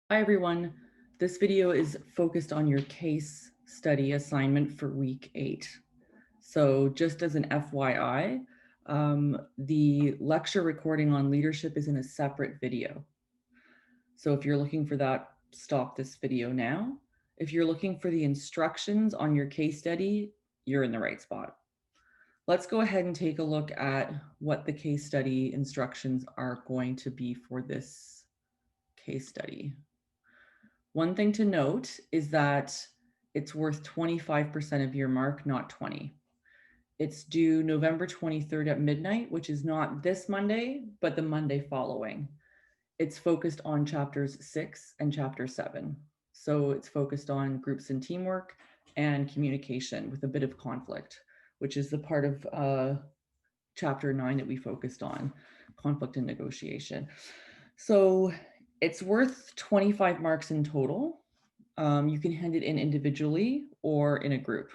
Hi everyone. This video is focused on your case study assignment for week 8. So just as an FYI, the lecture recording on leadership is in a separate video. So if you're looking for that, stop this video now. If you're looking for the instructions on your case study, you're in the right spot. Let's go ahead and take a look at what the case study instructions are going to be for this case study. One thing to note is that it's worth 25% of your mark, not 20. It's due November 23rd at midnight, which is not this Monday, but the Monday following. It's focused on chapters 6 and chapter 7. So it's focused on groups and teamwork and communication with a bit of conflict, which is the part of chapter 9 that we focused on, conflict and negotiation. So it's worth 25 marks in total. You can hand it in individually or in a group.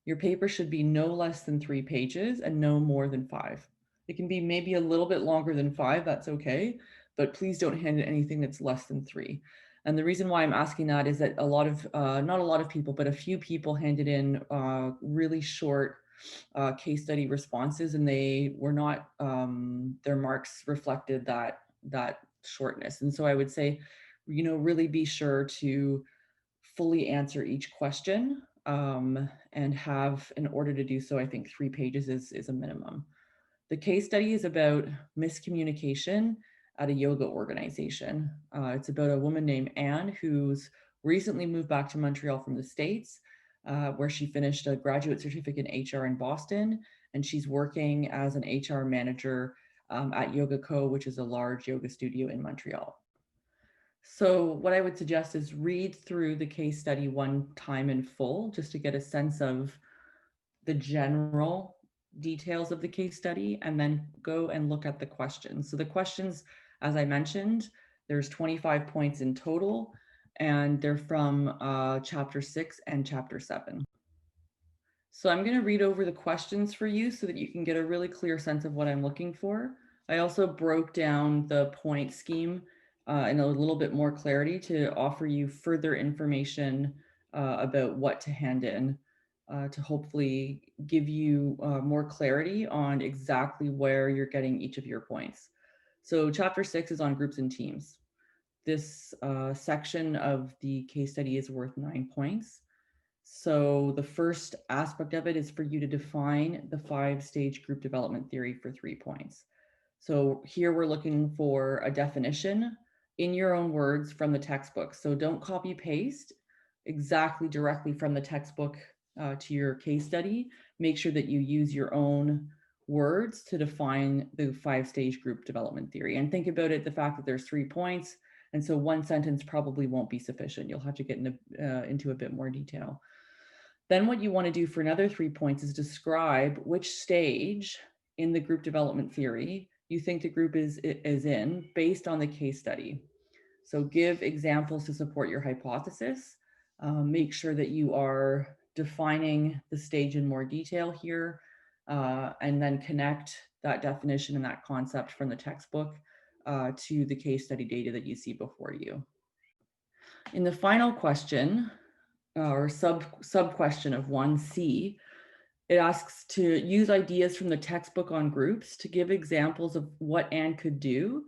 Your paper should be no less than 3 pages and no more than 5. It can be maybe a little bit longer than 5, that's okay, but please don't hand in anything that's less than 3. And the reason why I'm asking that is that not a lot of people, but a few people handed in really short case study responses, and they were not, their marks reflected that shortness. And so I would say, really be sure to fully answer each question, and have, in order to do so, I think 3 pages is a minimum. The case study is about miscommunication at a yoga organization. It's about a woman named Anne who's recently moved back to Montreal from the States, where she finished a graduate certificate in HR in Boston, and she's working as an HR manager at Yoga Co, which is a large yoga studio in Montreal. So what I would suggest is read through the case study one time in full, just to get a sense of the general details of the case study, and then go and look at the questions. So the questions, as I mentioned, there's 25 points in total, and they're from chapter 6 and chapter 7. So I'm going to read over the questions for you so that you can get a really clear sense of what I'm looking for. I also broke down the point scheme in a little bit more clarity to offer you further information about what to hand in, to hopefully give you more clarity on exactly where you're getting each of your points. So chapter 6 is on groups and teams. This section of the case study is worth 9 points. So the first aspect of it is for you to define the 5-stage group development theory for 3 points. So here we're looking for a definition in your own words from the textbook. So don't copy paste exactly directly from the textbook to your case study. Make sure that you use your own words to define the 5-stage group development theory. And think about it, the fact that there's 3 points. And so one sentence probably won't be sufficient. You'll have to get into a bit more detail. Then what you want to do for another 3 points is describe which stage in the group development theory you think the group is in based on the case study. So give examples to support your hypothesis. Make sure that you are defining the stage in more detail here, and then connect that definition and that concept from the textbook to the case study data that you see before you. In the final question, or sub question of 1C, it asks to use ideas from the textbook on groups to give examples of what Anne could do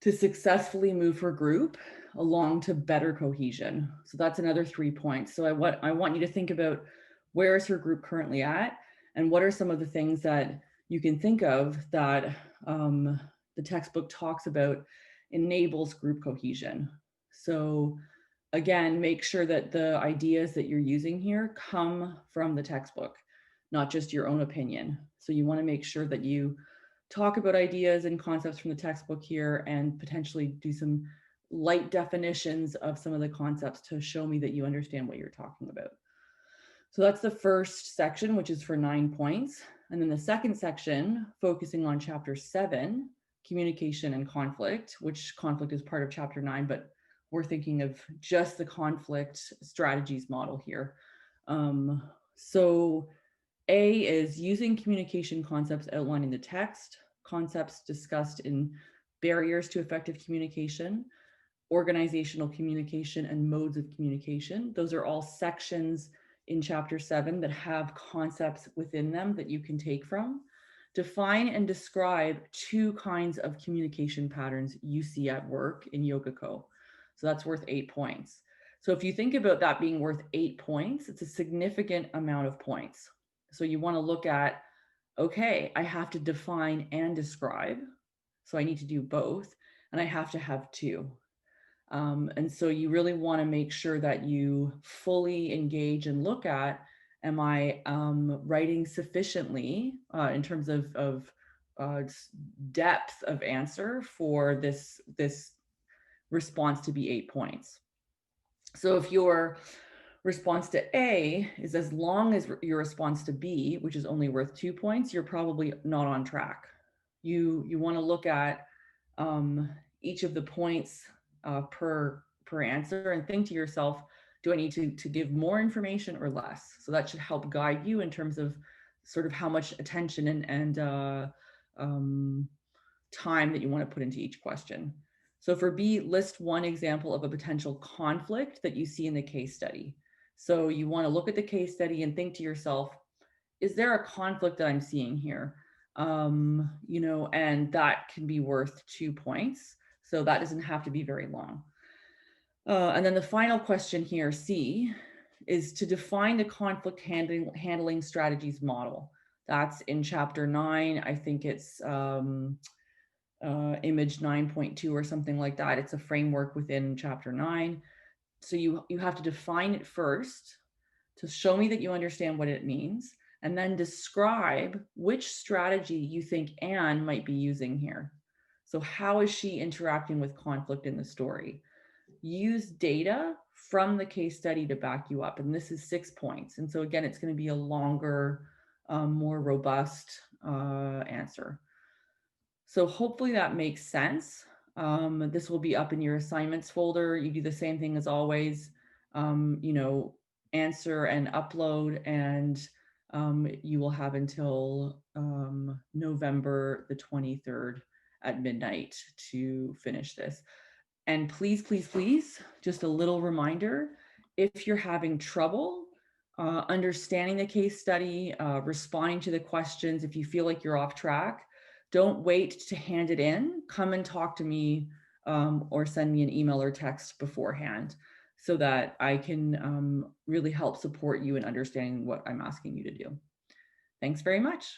to successfully move her group along to better cohesion. So that's another 3 points. So I want you to think about, where is her group currently at, and what are some of the things that you can think of that the textbook talks about enables group cohesion. So again, make sure that the ideas that you're using here come from the textbook, not just your own opinion. So you want to make sure that you talk about ideas and concepts from the textbook here, and potentially do some light definitions of some of the concepts to show me that you understand what you're talking about. So that's the first section, which is for 9 points. And then the second section, focusing on chapter 7, communication and conflict, which conflict is part of chapter 9, but we're thinking of just the conflict strategies model here. So A is using communication concepts outlined in the text, concepts discussed in barriers to effective communication, organizational communication, and modes of communication. Those are all sections in chapter 7 that have concepts within them that you can take from. Define and describe 2 kinds of communication patterns you see at work in Yogaco. So that's worth 8 points. So if you think about that being worth 8 points, it's a significant amount of points. So you want to look at, okay, I have to define and describe. So I need to do both, and I have to have 2. And so you really want to make sure that you fully engage and look at, am I writing sufficiently in terms of depth of answer for this response to be 8 points. So if your response to A is as long as your response to B, which is only worth 2 points, you're probably not on track. You want to look at each of the points per answer and think to yourself, do I need to give more information or less? So that should help guide you in terms of sort of how much attention and time that you want to put into each question. So for B, list 1 example of a potential conflict that you see in the case study. So you want to look at the case study and think to yourself, is there a conflict that I'm seeing here? You know, and that can be worth 2 points. So that doesn't have to be very long. And then the final question here, C, is to define the conflict handling strategies model. That's in chapter 9. I think it's image 9.2 or something like that. It's a framework within chapter 9. So you have to define it first to show me that you understand what it means, and then describe which strategy you think Anne might be using here. So how is she interacting with conflict in the story? Use data from the case study to back you up. And this is 6 points. And so again, it's going to be a longer, more robust answer. So hopefully that makes sense. This will be up in your assignments folder. You do the same thing as always, you know, answer and upload, and you will have until November the 23rd at midnight to finish this. And please, please, please, just a little reminder, if you're having trouble understanding the case study, responding to the questions, if you feel like you're off track, don't wait to hand it in. Come and talk to me or send me an email or text beforehand so that I can really help support you in understanding what I'm asking you to do. Thanks very much.